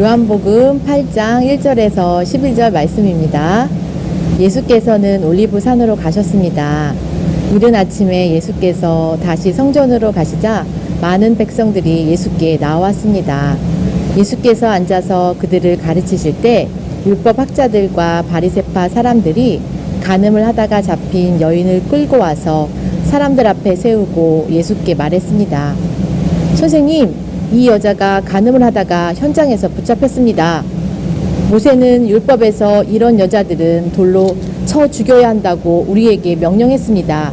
요한복음 8장 1절에서 11절 말씀입니다. 예수께서는 올리브 산으로 가셨습니다. 이른 아침에 예수께서 다시 성전으로 가시자 많은 백성들이 예수께 나왔습니다. 예수께서 앉아서 그들을 가르치실 때 율법 학자들과 바리새파 사람들이 간음을 하다가 잡힌 여인을 끌고 와서 사람들 앞에 세우고 예수께 말했습니다. 선생님, 이 여자가 간음을 하다가 현장에서 붙잡혔습니다. 모세는 율법에서 이런 여자들은 돌로 쳐 죽여야 한다고 우리에게 명령했습니다.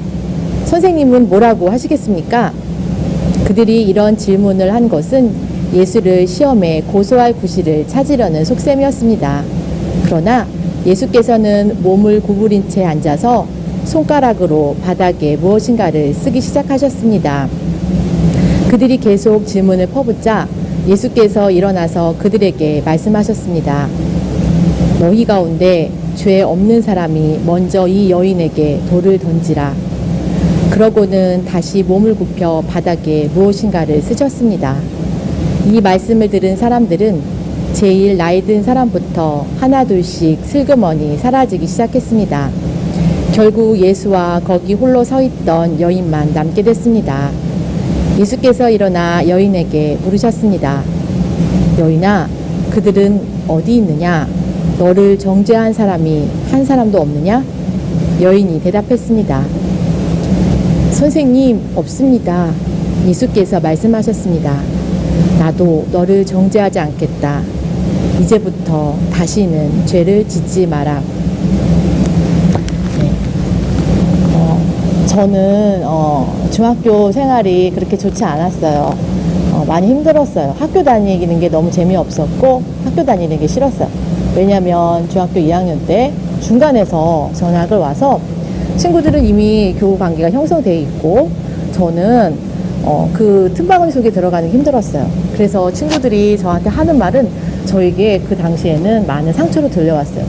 선생님은 뭐라고 하시겠습니까? 그들이 이런 질문을 한 것은 예수를 시험에 고소할 구실을 찾으려는 속셈이었습니다. 그러나 예수께서는 몸을 구부린 채 앉아서 손가락으로 바닥에 무엇인가를 쓰기 시작하셨습니다. 그들이 계속 질문을 퍼붓자 예수께서 일어나서 그들에게 말씀하셨습니다. 너희 가운데 죄 없는 사람이 먼저 이 여인에게 돌을 던지라. 그러고는 다시 몸을 굽혀 바닥에 무엇인가를 쓰셨습니다. 이 말씀을 들은 사람들은 제일 나이 든 사람부터 하나둘씩 슬그머니 사라지기 시작했습니다. 결국 예수와 거기 홀로 서 있던 여인만 남게 됐습니다. 예수께서 일어나 여인에게 물으셨습니다. 여인아, 그들은 어디 있느냐? 너를 정죄한 사람이 한 사람도 없느냐? 여인이 대답했습니다. 선생님, 없습니다. 예수께서 말씀하셨습니다. 나도 너를 정죄하지 않겠다. 이제부터 다시는 죄를 짓지 마라. 저는 중학교 생활이 그렇게 좋지 않았어요. 많이 힘들었어요. 학교 다니는 게 너무 재미없었고 학교 다니는 게 싫었어요. 왜냐하면 중학교 2학년 때 중간에서 전학을 와서 친구들은 이미 교우 관계가 형성되어 있고 저는 그 틈바구니 속에 들어가는 게 힘들었어요. 그래서 친구들이 저한테 하는 말은 저에게 그 당시에는 많은 상처로 들려왔어요.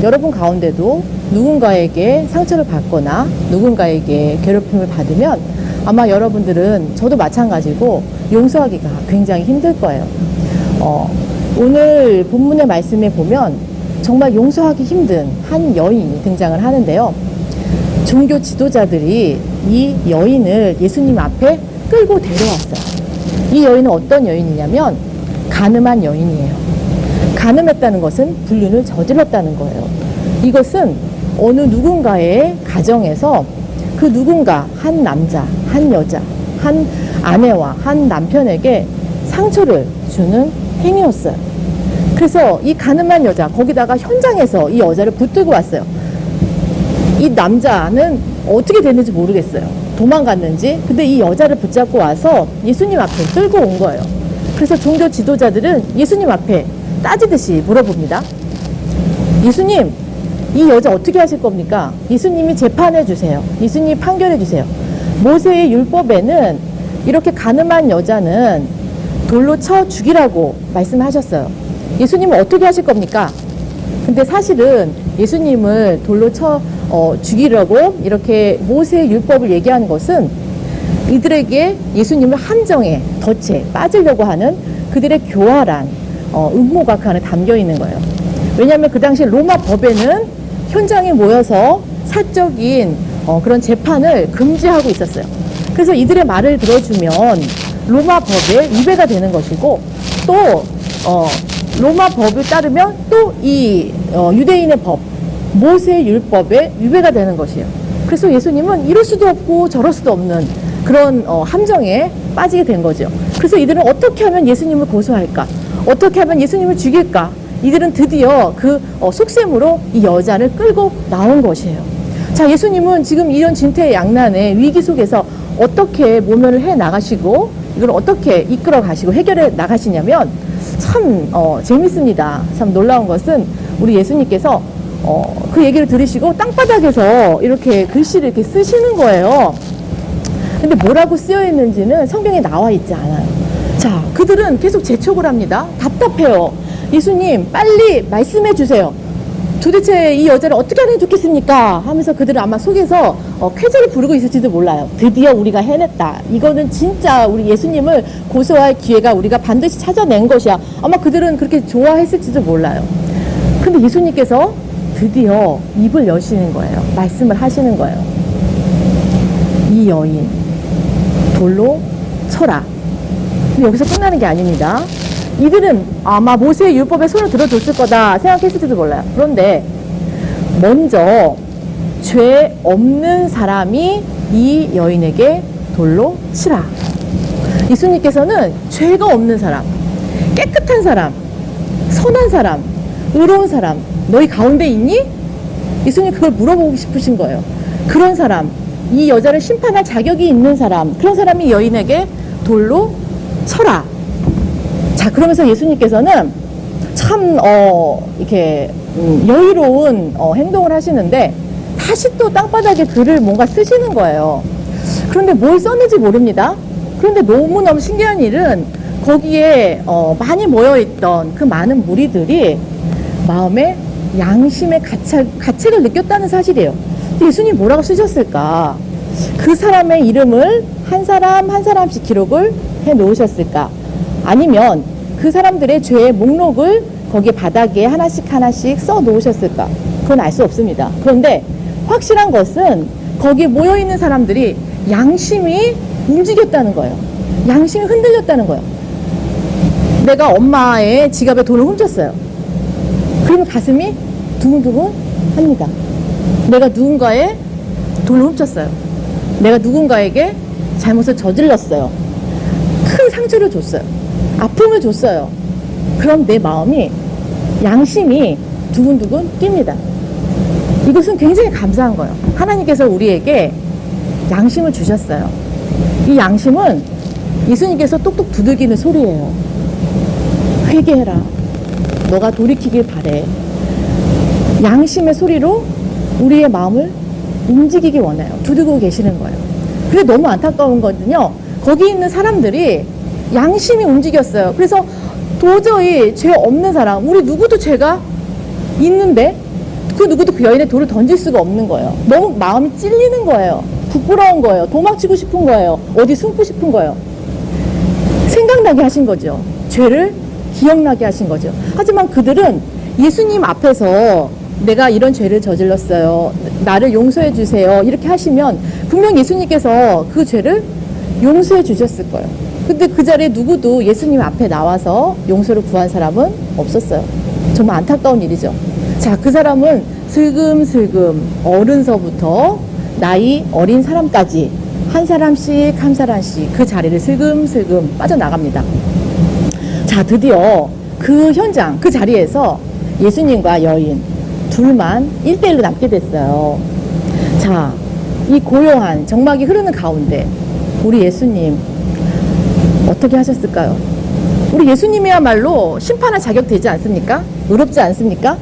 여러분 가운데도 누군가에게 상처를 받거나 누군가에게 괴롭힘을 받으면 아마 여러분들은 저도 마찬가지고 용서하기가 굉장히 힘들 거예요. 오늘 본문의 말씀에 보면 정말 용서하기 힘든 한 여인이 등장을 하는데요. 종교 지도자들이 이 여인을 예수님 앞에 끌고 데려왔어요. 이 여인은 어떤 여인이냐면 간음한 여인이에요. 간음했다는 것은 불륜을 저질렀다는 거예요. 이것은 어느 누군가의 가정에서 그 누군가 한 남자, 한 여자, 한 아내와 한 남편에게 상처를 주는 행위였어요. 그래서 이 간음한 여자, 거기다가 현장에서 이 여자를 붙들고 왔어요. 이 남자는 어떻게 됐는지 모르겠어요. 도망갔는지. 근데 이 여자를 붙잡고 와서 예수님 앞에 끌고 온 거예요. 그래서 종교 지도자들은 예수님 앞에 따지듯이 물어봅니다. 예수님, 이 여자 어떻게 하실 겁니까? 예수님이 재판해 주세요. 예수님이 판결해 주세요. 모세의 율법에는 이렇게 간음한 여자는 돌로 쳐 죽이라고 말씀하셨어요. 예수님은 어떻게 하실 겁니까? 근데 사실은 예수님을 돌로 쳐 죽이려고 이렇게 모세의 율법을 얘기하는 것은 이들에게 예수님을 함정에 덫에 빠지려고 하는 그들의 교활한 음모가 그 안에 담겨 있는 거예요. 왜냐하면 그 당시 로마 법에는 현장에 모여서 사적인 그런 재판을 금지하고 있었어요. 그래서 이들의 말을 들어주면 로마 법에 위배가 되는 것이고 또 로마 법을 따르면 또 이 유대인의 법, 모세 율법에 위배가 되는 것이에요. 그래서 예수님은 이럴 수도 없고 저럴 수도 없는 그런 함정에 빠지게 된 거죠. 그래서 이들은 어떻게 하면 예수님을 고소할까? 어떻게 하면 예수님을 죽일까? 이들은 드디어 그 속셈으로 이 여자를 끌고 나온 것이에요. 자, 예수님은 지금 이런 진퇴양난의 위기 속에서 어떻게 모면을 해 나가시고 이걸 어떻게 이끌어 가시고 해결해 나가시냐면 참 재밌습니다. 참 놀라운 것은 우리 예수님께서 그 얘기를 들으시고 땅바닥에서 이렇게 글씨를 이렇게 쓰시는 거예요. 근데 뭐라고 쓰여 있는지는 성경에 나와 있지 않아요. 자, 그들은 계속 재촉을 합니다. 답답해요. 예수님, 빨리 말씀해 주세요. 도대체 이 여자를 어떻게 하는 게 좋겠습니까? 하면서 그들은 아마 속에서 쾌재를 부르고 있을지도 몰라요. 드디어 우리가 해냈다. 이거는 진짜 우리 예수님을 고소할 기회가 우리가 반드시 찾아낸 것이야. 아마 그들은 그렇게 좋아했을지도 몰라요. 근데 예수님께서 드디어 입을 여시는 거예요. 말씀을 하시는 거예요. 이 여인 돌로 쳐라. 근데 여기서 끝나는 게 아닙니다. 이들은 아마 모세의 율법에 손을 들어줬을 거다 생각했을지도 몰라요. 그런데 먼저 죄 없는 사람이 이 여인에게 돌로 치라. 예수님께서는 죄가 없는 사람, 깨끗한 사람, 선한 사람, 의로운 사람, 너희 가운데 있니? 예수님 그걸 물어보고 싶으신 거예요. 그런 사람, 이 여자를 심판할 자격이 있는 사람, 그런 사람이 여인에게 돌로 쳐라. 자, 그러면서 예수님께서는 참 이렇게 여유로운 행동을 하시는데 다시 또 땅바닥에 글을 뭔가 쓰시는 거예요. 그런데 뭘 썼는지 모릅니다. 그런데 너무너무 신기한 일은 거기에 많이 모여있던 그 많은 무리들이 마음에 양심의 가책을 느꼈다는 사실이에요. 예수님 뭐라고 쓰셨을까? 그 사람의 이름을 한 사람 한 사람씩 기록을 해 놓으셨을까? 아니면 그 사람들의 죄의 목록을 거기 바닥에 하나씩 하나씩 써 놓으셨을까? 그건 알 수 없습니다. 그런데 확실한 것은 거기에 모여있는 사람들이 양심이 움직였다는 거예요. 양심이 흔들렸다는 거예요. 내가 엄마의 지갑에 돈을 훔쳤어요. 그러면 가슴이 두근두근 합니다. 내가 누군가의 돈을 훔쳤어요. 내가 누군가에게 잘못을 저질렀어요. 큰 상처를 줬어요. 아픔을 줬어요. 그럼 내 마음이, 양심이 두근두근 뜁니다. 이것은 굉장히 감사한 거예요. 하나님께서 우리에게 양심을 주셨어요. 이 양심은 예수님께서 똑똑 두들기는 소리예요. 회개해라. 너가 돌이키길 바래. 양심의 소리로 우리의 마음을 움직이기 원해요. 두들고 계시는 거예요. 근데 너무 안타까운 거는요, 거기 있는 사람들이 양심이 움직였어요. 그래서 도저히 죄 없는 사람, 우리 누구도 죄가 있는데 그 누구도 그 여인의 돌을 던질 수가 없는 거예요. 너무 마음이 찔리는 거예요. 부끄러운 거예요. 도망치고 싶은 거예요. 어디 숨고 싶은 거예요. 생각나게 하신 거죠. 죄를 기억나게 하신 거죠. 하지만 그들은 예수님 앞에서 내가 이런 죄를 저질렀어요. 나를 용서해 주세요. 이렇게 하시면 분명 예수님께서 그 죄를 용서해 주셨을 거예요. 근데 그 자리에 누구도 예수님 앞에 나와서 용서를 구한 사람은 없었어요. 정말 안타까운 일이죠. 자, 그 사람은 슬금슬금 어른서부터 나이 어린 사람까지 한 사람씩 한 사람씩 그 자리를 슬금슬금 빠져나갑니다. 자, 드디어 그 현장, 그 자리에서 예수님과 여인 둘만 1대1로 남게 됐어요. 자, 이 고요한 정막이 흐르는 가운데 우리 예수님 어떻게 하셨을까요? 우리 예수님이야말로 심판할 자격 되지 않습니까? 의롭지 않습니까?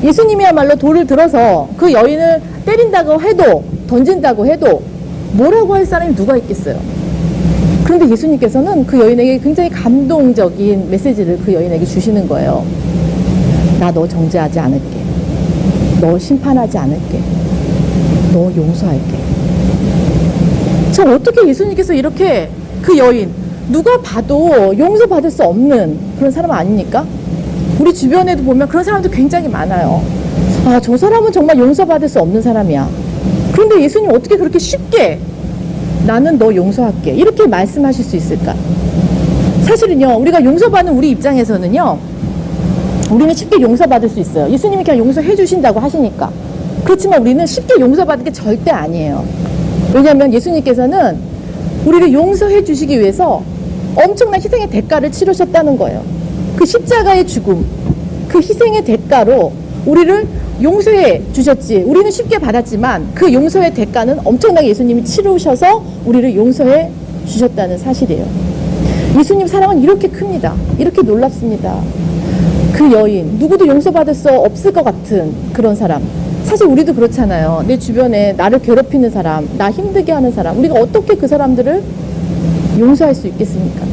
예수님이야말로 돌을 들어서 그 여인을 때린다고 해도, 던진다고 해도 뭐라고 할 사람이 누가 있겠어요? 그런데 예수님께서는 그 여인에게 굉장히 감동적인 메시지를 그 여인에게 주시는 거예요. 나 너 정죄하지 않을게. 너 심판하지 않을게. 너 용서할게. 저 어떻게 예수님께서 이렇게 그 여인, 누가 봐도 용서받을 수 없는 그런 사람 아닙니까? 우리 주변에도 보면 그런 사람도 굉장히 많아요. 아, 저 사람은 정말 용서받을 수 없는 사람이야. 그런데 예수님 어떻게 그렇게 쉽게 나는 너 용서할게 이렇게 말씀하실 수 있을까? 사실은요, 우리가 용서받는 우리 입장에서는요, 우리는 쉽게 용서받을 수 있어요. 예수님이 그냥 용서해 주신다고 하시니까. 그렇지만 우리는 쉽게 용서받을 게 절대 아니에요. 왜냐하면 예수님께서는 우리를 용서해 주시기 위해서 엄청난 희생의 대가를 치르셨다는 거예요. 그 십자가의 죽음, 그 희생의 대가로 우리를 용서해 주셨지. 우리는 쉽게 받았지만 그 용서의 대가는 엄청나게 예수님이 치르셔서 우리를 용서해 주셨다는 사실이에요. 예수님 사랑은 이렇게 큽니다. 이렇게 놀랍습니다. 그 여인, 누구도 용서받을 수 없을 것 같은 그런 사람. 사실 우리도 그렇잖아요. 내 주변에 나를 괴롭히는 사람, 나 힘들게 하는 사람, 우리가 어떻게 그 사람들을 용서할 수 있겠습니까?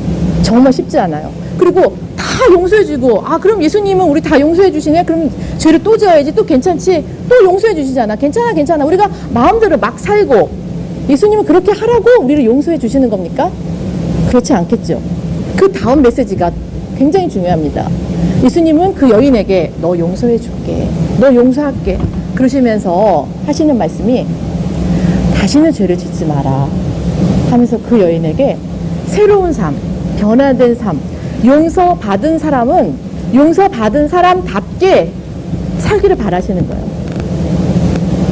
정말 쉽지 않아요. 그리고 다 용서해주고, 아, 그럼 예수님은 우리 다 용서해주시네? 그럼 죄를 또 지어야지, 또 괜찮지? 또 용서해주시잖아. 괜찮아, 괜찮아. 우리가 마음대로 막 살고, 예수님은 그렇게 하라고 우리를 용서해주시는 겁니까? 그렇지 않겠죠. 그 다음 메시지가 굉장히 중요합니다. 예수님은 그 여인에게 너 용서해줄게. 너 용서할게. 그러시면서 하시는 말씀이 다시는 죄를 짓지 마라 하면서 그 여인에게 새로운 삶, 변화된 삶, 용서받은 사람은 용서받은 사람답게 살기를 바라시는 거예요.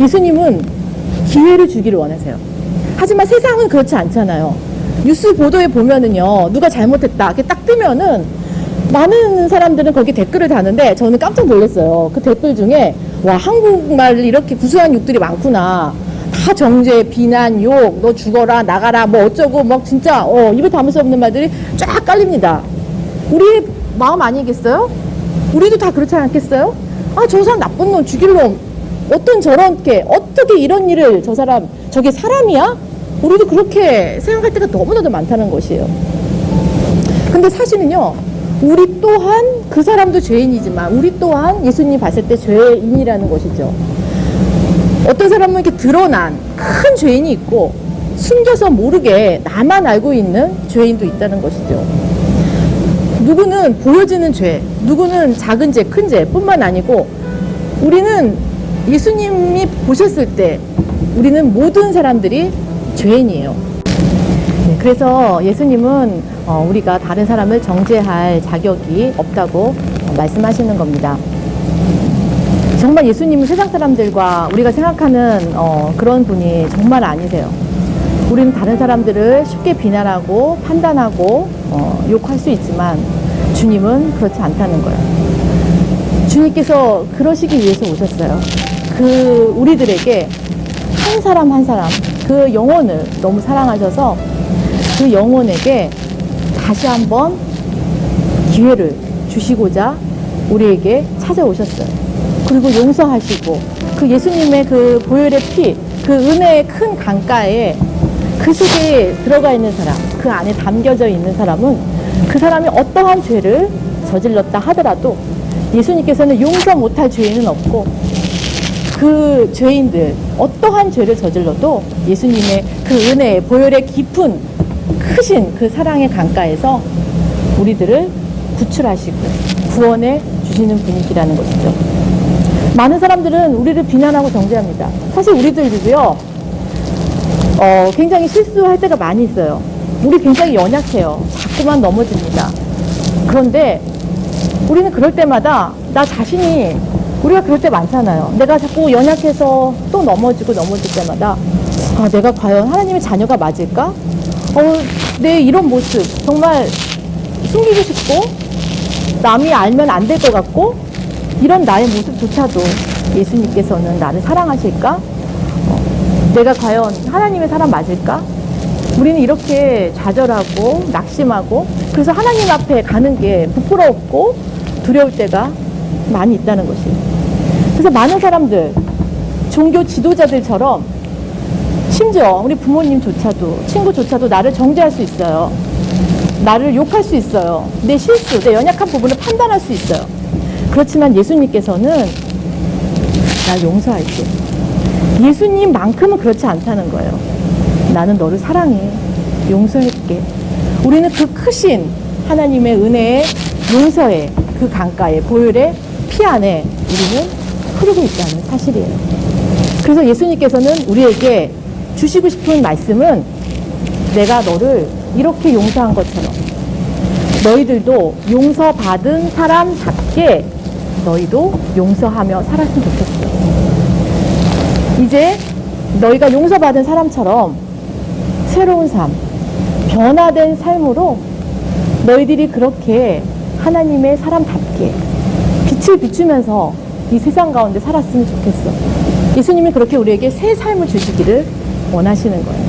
예수님은 기회를 주기를 원하세요. 하지만 세상은 그렇지 않잖아요. 뉴스 보도에 보면은요, 누가 잘못했다 이렇게 딱 뜨면은 많은 사람들은 거기 댓글을 다는데 저는 깜짝 놀랐어요. 그 댓글 중에 와, 한국말 이렇게 구수한 욕들이 많구나. 다 정죄, 비난, 욕, 너 죽어라, 나가라, 뭐 어쩌고 막 진짜 입에 담을 수 없는 말들이 쫙 깔립니다. 우리의 마음 아니겠어요? 우리도 다 그렇지 않겠어요? 아, 저 사람 나쁜 놈, 죽일 놈. 어떻게 이런 일을 저 사람, 저게 사람이야? 우리도 그렇게 생각할 때가 너무나도 많다는 것이에요. 근데 사실은요, 우리 또한 그 사람도 죄인이지만 우리 또한 예수님이 봤을 때 죄인이라는 것이죠. 어떤 사람은 이렇게 드러난 큰 죄인이 있고 숨겨서 모르게 나만 알고 있는 죄인도 있다는 것이죠. 누구는 보여지는 죄, 누구는 작은 죄, 큰 죄뿐만 아니고 우리는 예수님이 보셨을 때 우리는 모든 사람들이 죄인이에요. 네, 그래서 예수님은 우리가 다른 사람을 정죄할 자격이 없다고 말씀하시는 겁니다. 정말 예수님은 세상 사람들과 우리가 생각하는 그런 분이 정말 아니세요. 우리는 다른 사람들을 쉽게 비난하고 판단하고 욕할 수 있지만 주님은 그렇지 않다는 거예요. 주님께서 그러시기 위해서 오셨어요. 그 우리들에게 한 사람 한 사람 그 영혼을 너무 사랑하셔서 그 영혼에게 다시 한번 기회를 주시고자 우리에게 찾아오셨어요. 그리고 용서하시고 그 예수님의 그 보혈의 피, 그 은혜의 큰 강가에 그 속에 들어가 있는 사람, 그 안에 담겨져 있는 사람은 그 사람이 어떠한 죄를 저질렀다 하더라도 예수님께서는 용서 못할 죄인은 없고 그 죄인들 어떠한 죄를 저질러도 예수님의 그 은혜의 보혈의 깊은 크신 그 사랑의 강가에서 우리들을 구출하시고 구원해 주시는 분이시라는 것이죠. 많은 사람들은 우리를 비난하고 정죄합니다. 사실 우리들도요, 굉장히 실수할 때가 많이 있어요. 우리 굉장히 연약해요. 자꾸만 넘어집니다. 그런데 우리는 그럴 때마다 나 자신이 우리가 그럴 때 많잖아요. 내가 자꾸 연약해서 또 넘어질 때마다 아, 내가 과연 하나님의 자녀가 맞을까? 내 이런 모습 정말 숨기고 싶고 남이 알면 안 될 것 같고 이런 나의 모습조차도 예수님께서는 나를 사랑하실까? 내가 과연 하나님의 사람 맞을까? 우리는 이렇게 좌절하고 낙심하고 그래서 하나님 앞에 가는 게 부끄럽고 두려울 때가 많이 있다는 것이에요. 그래서 많은 사람들, 종교 지도자들처럼 심지어 우리 부모님조차도 친구조차도 나를 정죄할 수 있어요. 나를 욕할 수 있어요. 내 실수, 내 연약한 부분을 판단할 수 있어요. 그렇지만 예수님께서는 나 용서할게. 예수님만큼은 그렇지 않다는 거예요. 나는 너를 사랑해. 용서할게. 우리는 그 크신 하나님의 은혜의 용서의 그 강가에 보혈의 피 안에 우리는 흐르고 있다는 사실이에요. 그래서 예수님께서는 우리에게 주시고 싶은 말씀은 내가 너를 이렇게 용서한 것처럼 너희들도 용서받은 사람답게 너희도 용서하며 살았으면 좋겠어. 이제 너희가 용서받은 사람처럼 새로운 삶, 변화된 삶으로 너희들이 그렇게 하나님의 사람답게 빛을 비추면서 이 세상 가운데 살았으면 좋겠어. 예수님이 그렇게 우리에게 새 삶을 주시기를 원하시는 거예요.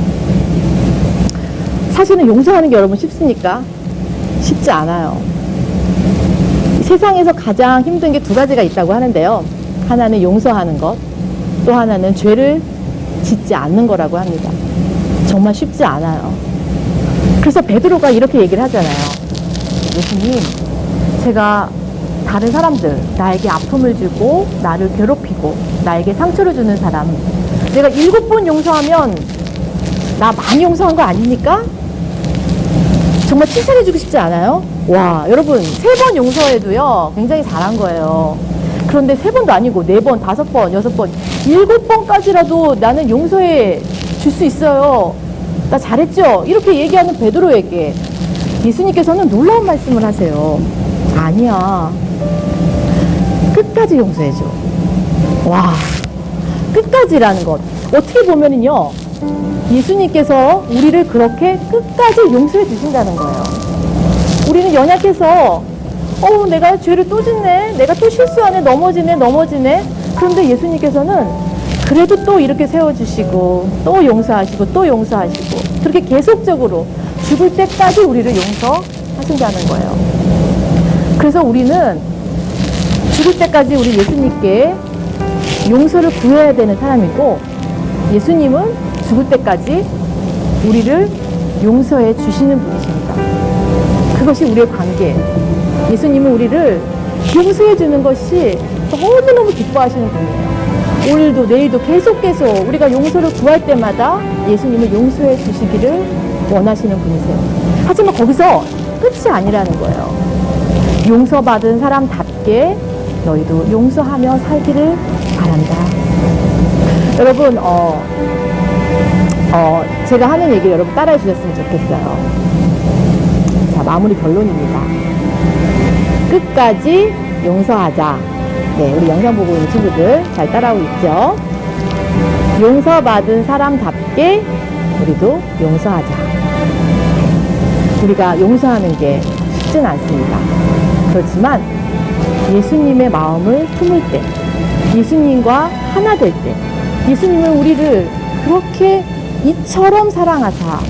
사실은 용서하는 게 여러분 쉽습니까? 쉽지 않아요. 세상에서 가장 힘든 게 두 가지가 있다고 하는데요. 하나는 용서하는 것, 또 하나는 죄를 짓지 않는 거라고 합니다. 정말 쉽지 않아요. 그래서 베드로가 이렇게 얘기를 하잖아요. 예수님, 제가 다른 사람들, 나에게 아픔을 주고 나를 괴롭히고 나에게 상처를 주는 사람, 내가 7번 용서하면 나 많이 용서한 거 아닙니까? 정말 칭찬해주고 싶지 않아요? 와, 여러분 3번 용서해도요 굉장히 잘한 거예요. 그런데 3번도 아니고 4번, 5번, 6번, 7번까지라도 나는 용서해 줄 수 있어요. 나 잘했죠? 이렇게 얘기하는 베드로에게 예수님께서는 놀라운 말씀을 하세요. 아니야, 끝까지 용서해줘. 와, 끝까지라는 것, 어떻게 보면은요 예수님께서 우리를 그렇게 끝까지 용서해 주신다는 거예요. 우리는 연약해서 내가 죄를 또 짓네, 내가 또 실수하네, 넘어지네. 그런데 예수님께서는 그래도 또 이렇게 세워주시고 또 용서하시고 또 용서하시고 그렇게 계속적으로 죽을 때까지 우리를 용서하신다는 거예요. 그래서 우리는 죽을 때까지 우리 예수님께 용서를 구해야 되는 사람이고, 예수님은 죽을 때까지 우리를 용서해 주시는 분이십니다. 그것이 우리의 관계예요. 예수님은 우리를 용서해 주는 것이 너무너무 기뻐하시는 분이에요. 오늘도 내일도 계속 우리가 용서를 구할 때마다 예수님을 용서해 주시기를 원하시는 분이세요. 하지만 거기서 끝이 아니라는 거예요. 용서받은 사람답게 너희도 용서하며 살기를 바란다. 여러분, 제가 하는 얘기를 여러분 따라해 주셨으면 좋겠어요. 자, 마무리 결론입니다. 끝까지 용서하자. 네, 우리 영상 보고 있는 친구들 잘 따라오고 있죠? 용서받은 사람답게 우리도 용서하자. 우리가 용서하는 게 쉽진 않습니다. 그렇지만 예수님의 마음을 품을 때, 예수님과 하나 될 때, 예수님은 우리를 그렇게 이처럼 사랑하사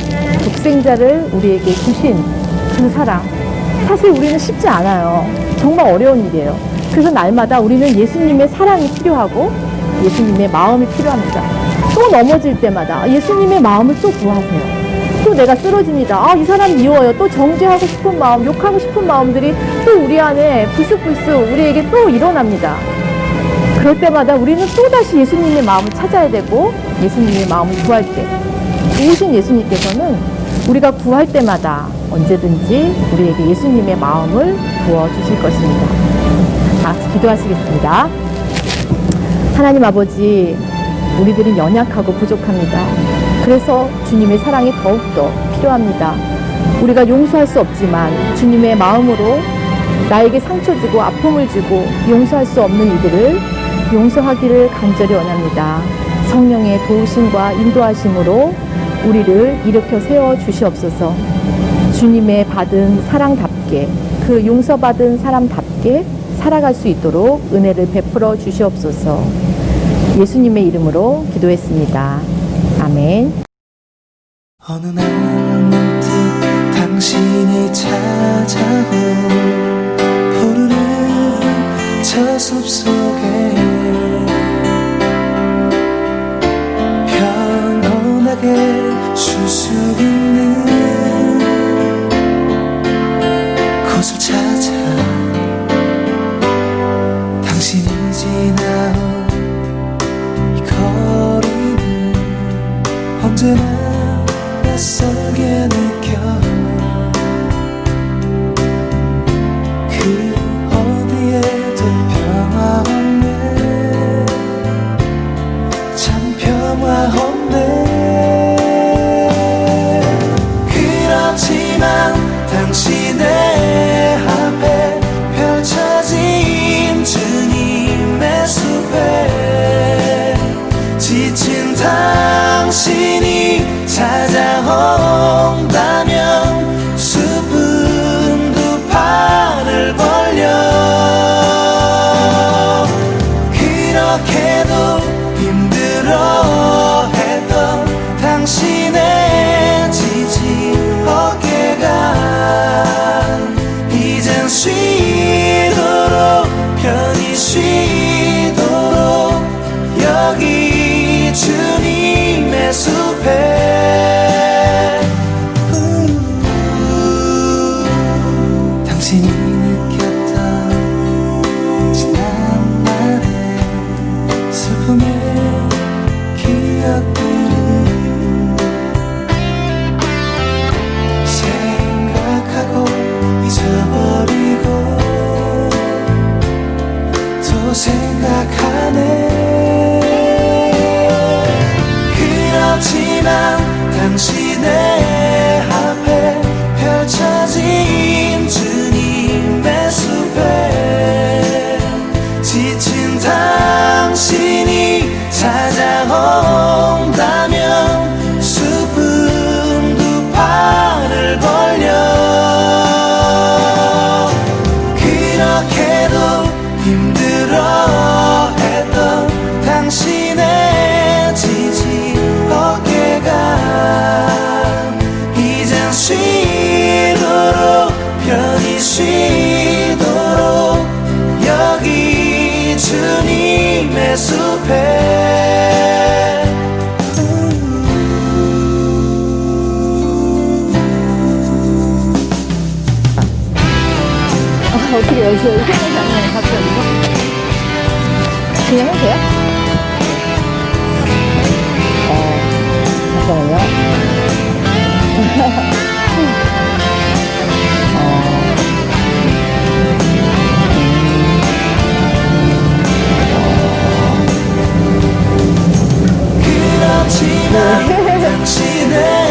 독생자를 우리에게 주신 그 사랑, 사실 우리는 쉽지 않아요. 정말 어려운 일이에요. 그래서 날마다 우리는 예수님의 사랑이 필요하고 예수님의 마음이 필요합니다. 또 넘어질 때마다 예수님의 마음을 또 구하세요. 또 내가 쓰러집니다. 이 사람 미워요. 또 정죄하고 싶은 마음, 욕하고 싶은 마음들이 또 우리 안에 불쑥불쑥 우리에게 또 일어납니다. 그럴 때마다 우리는 또다시 예수님의 마음을 찾아야 되고, 예수님의 마음을 구할 때 좋으신 예수님께서는 우리가 구할 때마다 언제든지 우리에게 예수님의 마음을 부어주실 것입니다. 다 같이 기도하시겠습니다. 하나님 아버지, 우리들은 연약하고 부족합니다. 그래서 주님의 사랑이 더욱더 필요합니다. 우리가 용서할 수 없지만 주님의 마음으로 나에게 상처 주고 아픔을 주고 용서할 수 없는 이들을 용서하기를 간절히 원합니다. 성령의 도우심과 인도하심으로 우리를 일으켜 세워 주시옵소서. 주님의 받은 사랑답게, 그 용서받은 사람답게 살아갈 수 있도록 은혜를 베풀어 주시옵소서. 예수님의 이름으로 기도했습니다. 아멘. 어느 날 문득 당신이 찾아온 푸르른 저 숲속에 편안하게 쉴 수 있는 곳을 찾아 당신이 지나온 이 거리는 언제나 낯설게 느껴. 그 어디에도 평화 없네, 참 평화 없네. 그렇지만 당신의 앞에 펼쳐진 주님의 숲에 지친 당신이 찾아온다면 숲은 두 팔을 벌려 그렇게도 힘들어했던 당신의 지친 어깨가 이젠 쉬도록 편히 쉬도록 여기 주님의 숲에 지난 당신의 앞에 펼쳐진 주님의 숲에 지친 당신이 찾아온다면 숲은 두 팔을 벌려 그렇게도 힘들어했던 당신의 지지 어깨가 이젠 쉬도록 편히 쉬도록 여기 주님의 숲에 어떻게 여기서 생각이 안 나요, 갑자기? 그냥 해도 돼요? 잠깐만요. 그렇지만 당신의